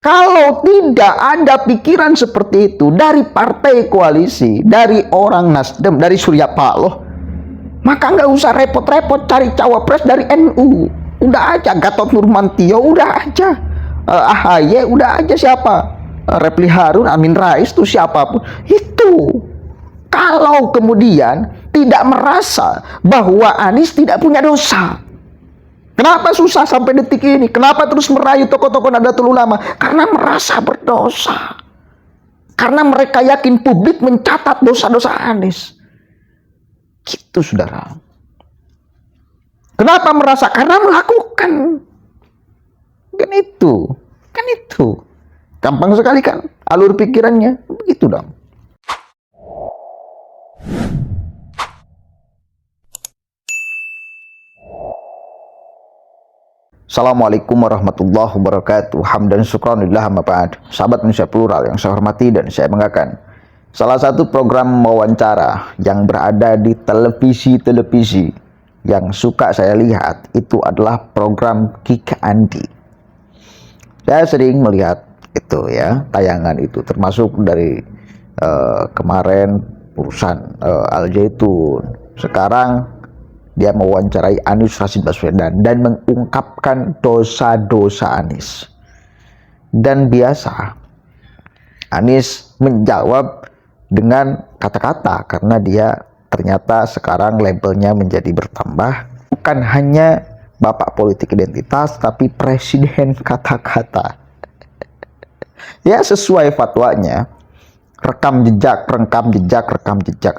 Kalau tidak ada pikiran seperti itu dari partai koalisi, dari orang Nasdem, dari Surya Paloh, maka nggak usah repot-repot cari cawapres dari NU. Udah aja Gatot Nurmantio, udah aja AHY, udah aja siapa, Refli Harun, Amin Rais, tuh siapapun itu. Kalau kemudian tidak merasa bahwa Anies tidak punya dosa. Kenapa susah sampai detik ini? Kenapa terus merayu tokoh-tokoh Nahdlatul Ulama? Karena merasa berdosa. Karena mereka yakin publik mencatat dosa-dosa Anies. Gitu, saudara. Kenapa merasa? Karena melakukan. Kan itu. Kan itu. Gampang sekali kan alur pikirannya. Begitu dong. Assalamualaikum warahmatullahi wabarakatuh. Hamdan syukranillah amma ba'd. Sahabat Indonesia Plural yang saya hormati dan saya banggakan, salah satu program wawancara yang berada di televisi yang suka saya lihat itu adalah program Kik Andi. Saya sering melihat itu ya, tayangan itu, termasuk dari kemarin urusan Al Zaitun. Sekarang dia mewawancarai Anies Rashid Baswedan dan mengungkapkan dosa-dosa Anies. Dan biasa Anies menjawab dengan kata-kata karena dia ternyata sekarang labelnya menjadi bertambah. Bukan hanya bapak politik identitas, tapi presiden kata-kata. Ya sesuai fatwanya, rekam jejak.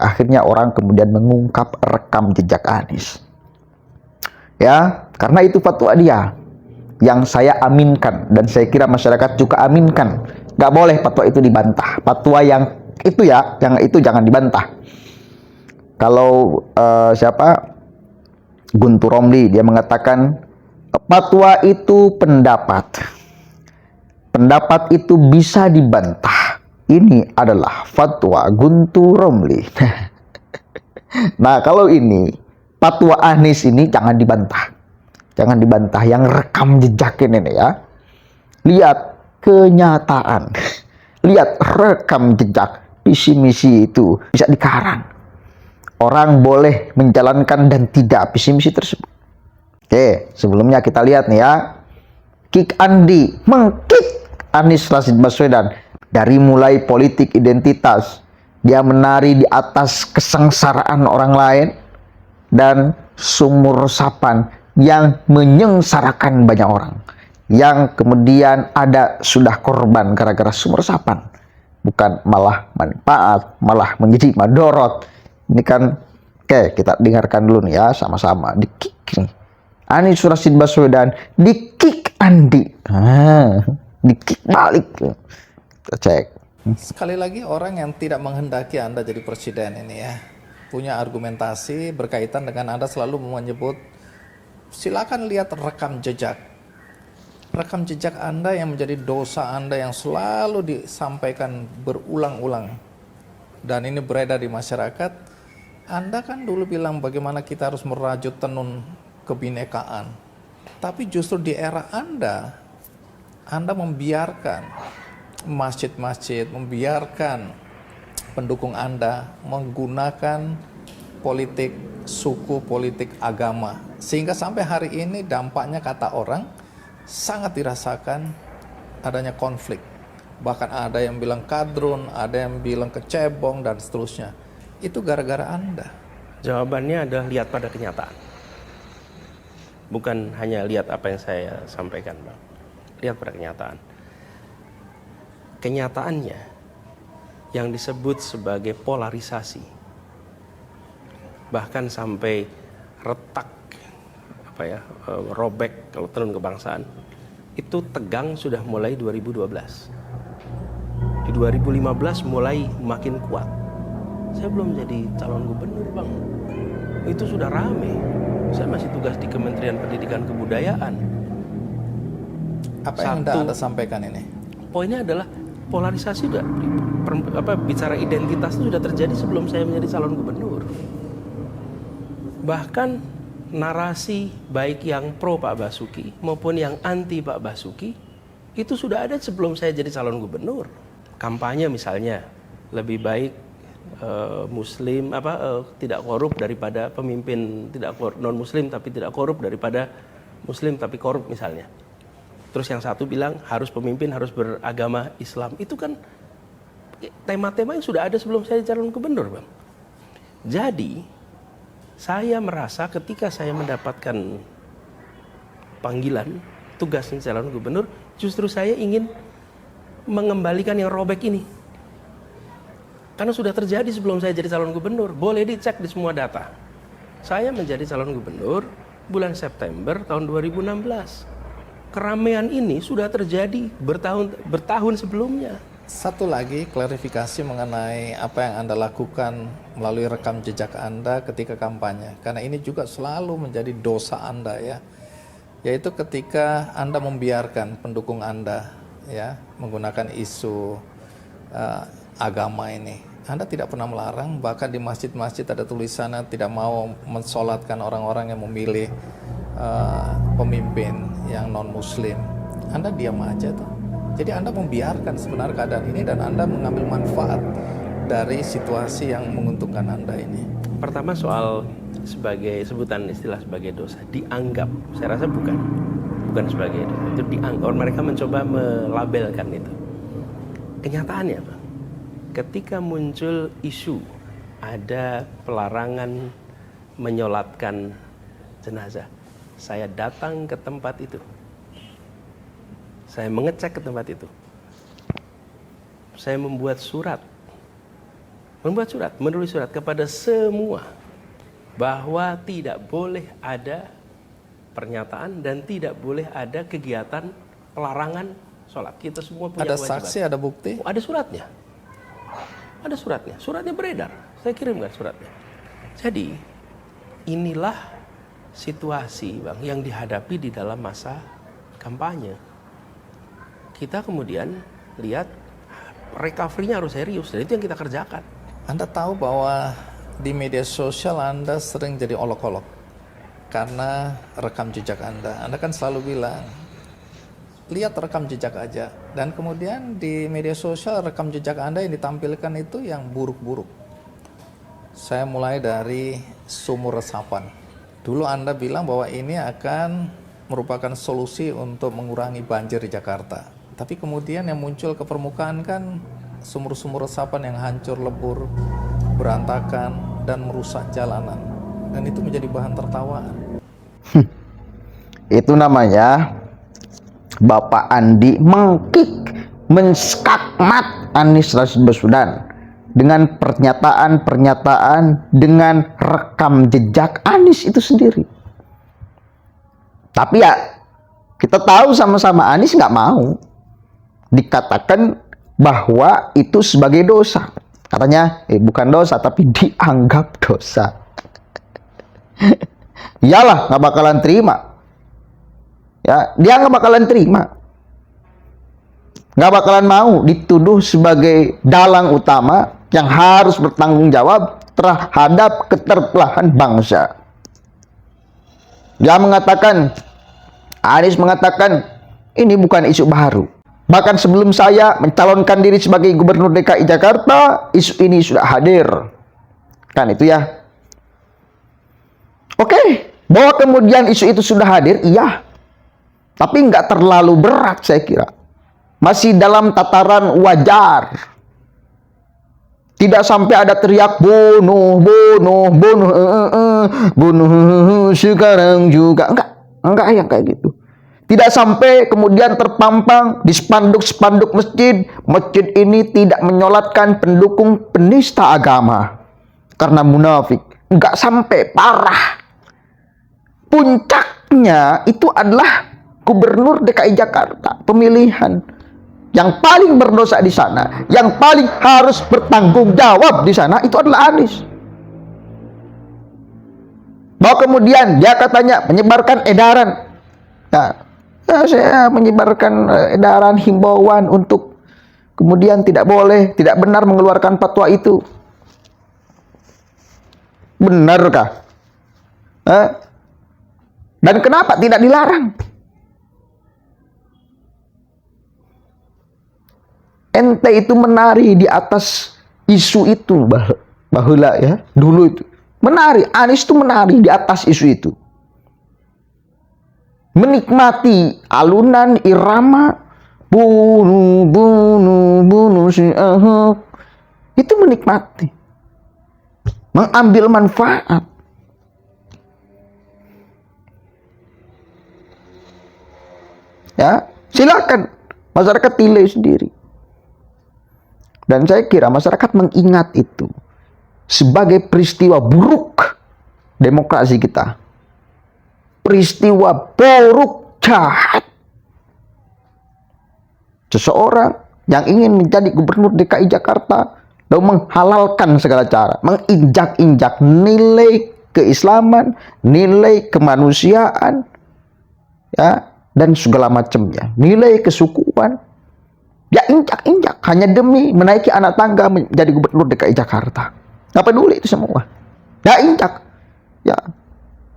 Akhirnya orang kemudian mengungkap rekam jejak Anies. Ya, karena itu fatwa dia yang saya aminkan dan saya kira masyarakat juga aminkan. Gak boleh fatwa itu dibantah. Fatwa yang itu ya, yang itu jangan dibantah. Kalau siapa? Guntur Romli, dia mengatakan fatwa itu pendapat. Pendapat itu bisa dibantah. Ini adalah fatwa Guntur Romli. Nah, kalau ini fatwa Anies ini jangan dibantah. Jangan dibantah yang rekam jejak ini ya. Lihat kenyataan. Lihat rekam jejak. Visi misi itu bisa dikarang. Orang boleh menjalankan dan tidak visi misi tersebut. Oke, sebelumnya kita lihat nih ya. Kik Andi mengkik Anies Rashid Baswedan. Dari mulai politik identitas, dia menari di atas kesengsaraan orang lain dan sumur resapan yang menyengsarakan banyak orang. Yang kemudian ada sudah korban gara-gara sumur resapan. Bukan malah manfaat, malah menjadi madorot. Ini kan, oke, kita dengarkan dulu nih ya sama-sama. Dikik nih. Anies Rashid Baswedan dikik Andi. Dikik balik. Cek. Sekali lagi, orang yang tidak menghendaki Anda jadi presiden ini ya punya argumentasi berkaitan dengan Anda selalu menyebut, silakan lihat rekam jejak Anda yang menjadi dosa Anda yang selalu disampaikan berulang-ulang dan ini beredar di masyarakat. Anda kan dulu bilang bagaimana kita harus merajut tenun kebinekaan, tapi justru di era Anda membiarkan masjid-masjid, membiarkan pendukung Anda menggunakan politik suku, politik agama, sehingga sampai hari ini dampaknya kata orang sangat dirasakan adanya konflik. Bahkan ada yang bilang kadrun, ada yang bilang kecebong dan seterusnya. Itu gara-gara Anda. Jawabannya adalah lihat pada kenyataan. Bukan hanya lihat apa yang saya sampaikan, Bang. Lihat pada kenyataan. Kenyataannya yang disebut sebagai polarisasi, bahkan sampai retak, robek kalau tenun kebangsaan, itu tegang sudah mulai 2012. Di 2015 mulai makin kuat. Saya belum jadi calon gubernur, Bang. Itu sudah rame. Saya masih tugas di Kementerian Pendidikan Kebudayaan. Apa yang Anda sampaikan ini? Poinnya adalah polarisasi sudah, bicara identitas itu sudah terjadi sebelum saya menjadi calon gubernur. Bahkan narasi baik yang pro Pak Basuki maupun yang anti Pak Basuki Itu sudah ada sebelum saya jadi calon gubernur. Kampanye misalnya, lebih baik Muslim tidak korup daripada pemimpin tidak non Muslim tapi tidak korup daripada Muslim tapi korup misalnya. Terus yang satu bilang pemimpin harus beragama Islam. Itu kan tema-tema yang sudah ada sebelum saya jadi calon gubernur, Bang. Jadi saya merasa ketika saya mendapatkan panggilan tugasnya calon gubernur, justru saya ingin mengembalikan yang robek ini. Karena sudah terjadi sebelum saya jadi calon gubernur. Boleh dicek di semua data. Saya menjadi calon gubernur bulan September tahun 2016. Keramaian ini sudah terjadi bertahun sebelumnya. Satu lagi klarifikasi mengenai apa yang Anda lakukan melalui rekam jejak Anda ketika kampanye. Karena ini juga selalu menjadi dosa Anda ya. Yaitu ketika Anda membiarkan pendukung Anda ya menggunakan isu agama ini. Anda tidak pernah melarang, bahkan di masjid-masjid ada tulisannya tidak mau mensolatkan orang-orang yang memilih pemimpin yang non-muslim. Anda diam aja tuh. Jadi Anda membiarkan sebenarnya keadaan ini dan Anda mengambil manfaat dari situasi yang menguntungkan Anda ini. Pertama soal sebagai sebutan istilah sebagai dosa, dianggap, saya rasa bukan sebagai dosa, itu dianggap. Mereka mencoba melabelkan itu. Kenyataannya apa? Ketika muncul isu ada pelarangan menyolatkan jenazah, saya datang ke tempat itu. Saya mengecek ke tempat itu. Saya menulis surat kepada semua bahwa tidak boleh ada pernyataan dan tidak boleh ada kegiatan pelarangan sholat. Kita semua punya kewajiban. Ada saksi, ada bukti? Ada suratnya. Ada suratnya. Suratnya beredar. Saya kirimkan suratnya. Jadi inilah situasi, Bang, yang dihadapi di dalam masa kampanye. Kita kemudian lihat recovery-nya harus serius, dan itu yang kita kerjakan. Anda tahu bahwa di media sosial Anda sering jadi olok-olok karena rekam jejak Anda. Anda kan selalu bilang, lihat rekam jejak aja. Dan kemudian di media sosial rekam jejak Anda yang ditampilkan itu yang buruk-buruk. Saya mulai dari sumur resapan. Dulu Anda bilang bahwa ini akan merupakan solusi untuk mengurangi banjir di Jakarta. Tapi kemudian yang muncul ke permukaan kan sumur-sumur resapan yang hancur lebur, berantakan, dan merusak jalanan. Dan itu menjadi bahan tertawaan. Itu namanya Bapak Andi mengkik, menskakmat Anies Rashid Baswedan dengan pernyataan-pernyataan, dengan rekam jejak Anies itu sendiri. Tapi ya kita tahu sama-sama Anies nggak mau dikatakan bahwa itu sebagai dosa. Katanya bukan dosa tapi dianggap dosa. Iyalah, nggak bakalan terima. Ya, dia nggak bakalan terima. Nggak bakalan mau dituduh sebagai dalang utama yang harus bertanggung jawab terhadap keterbelahan bangsa. Dia mengatakan, Anies mengatakan, ini bukan isu baru. Bahkan sebelum saya mencalonkan diri sebagai Gubernur DKI Jakarta, isu ini sudah hadir. Kan itu ya. Oke, bahwa kemudian isu itu sudah hadir, iya. Tapi nggak terlalu berat saya kira. Masih dalam tataran wajar. Tidak sampai ada teriak bunuh sekarang juga. Enggak yang kayak gitu. Tidak sampai kemudian terpampang di spanduk-spanduk masjid. Masjid ini tidak menyolatkan pendukung penista agama karena munafik. Enggak sampai parah. Puncaknya itu adalah Gubernur DKI Jakarta pemilihan. Yang paling berdosa di sana, yang paling harus bertanggung jawab di sana itu adalah Anies. Bahwa kemudian dia katanya menyebarkan edaran. Nah, saya menyebarkan edaran himbauan untuk kemudian tidak boleh, tidak benar mengeluarkan fatwa itu. Benarkah? Dan kenapa tidak dilarang? ente itu menari di atas isu itu, bahula ya, dulu itu. Menari, Anies itu menari di atas isu itu. Menikmati alunan irama bunuh si Ahok. Itu menikmati. Mengambil manfaat. Ya, silakan masyarakat nilai sendiri. Dan saya kira masyarakat mengingat itu sebagai peristiwa buruk demokrasi kita. Peristiwa buruk jahat. Seseorang yang ingin menjadi gubernur DKI Jakarta lalu menghalalkan segala cara, menginjak-injak nilai keislaman, nilai kemanusiaan, ya, dan segala macamnya, nilai kesukuan. Ya injak-injak hanya demi menaiki anak tangga menjadi gubernur DKI Jakarta. Nggak peduli itu semua. Ya injak. Ya.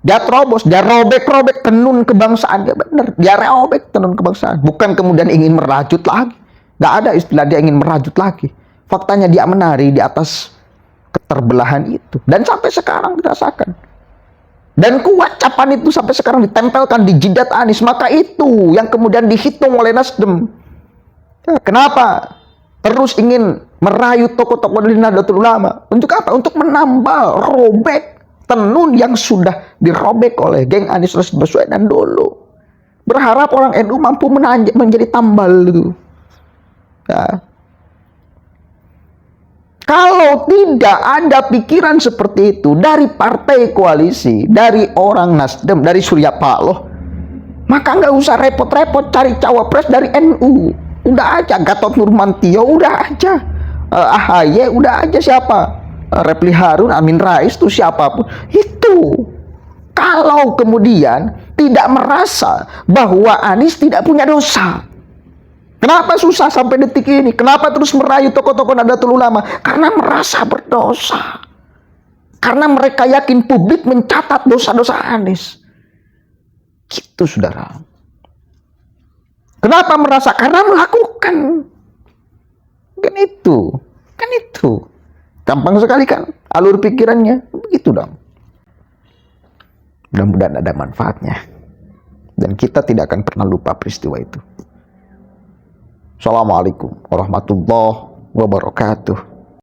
Dia terobos, dia robek-robek tenun kebangsaan. Dia benar, dia robek tenun kebangsaan. Bukan kemudian ingin merajut lagi. Nggak ada istilah dia ingin merajut lagi. Faktanya dia menari di atas keterbelahan itu. Dan sampai sekarang dirasakan. Dan keucapan itu sampai sekarang ditempelkan di jidat Anies. Maka itu yang kemudian dihitung oleh Nasdem. Ya, kenapa terus ingin merayu tokoh-tokoh dari Nahdlatul Ulama? Untuk apa? Untuk menambal, robek tenun yang sudah dirobek oleh geng Anies Rashid Baswedan dulu. Berharap orang NU mampu menjadi tambal itu. Ya. Kalau tidak ada pikiran seperti itu dari partai koalisi, dari orang Nasdem, dari Surya Paloh, maka nggak usah repot-repot cari cawapres dari NU. Udah aja Gatot Nurmantio, udah aja AHY, udah aja siapa, Refli Harun, Amin Rais, tuh siapapun itu. Kalau kemudian tidak merasa bahwa Anies tidak punya dosa, kenapa susah sampai detik ini? Kenapa terus merayu tokoh-tokoh Nahdlatul Ulama? Karena merasa berdosa. Karena mereka yakin publik mencatat dosa-dosa Anies. Gitu, saudara. Kenapa merasa? Karena melakukan. Kan itu. Gampang sekali kan alur pikirannya. Begitu dong. Mudah-mudahan ada manfaatnya. Dan kita tidak akan pernah lupa peristiwa itu. Assalamualaikum warahmatullahi wabarakatuh.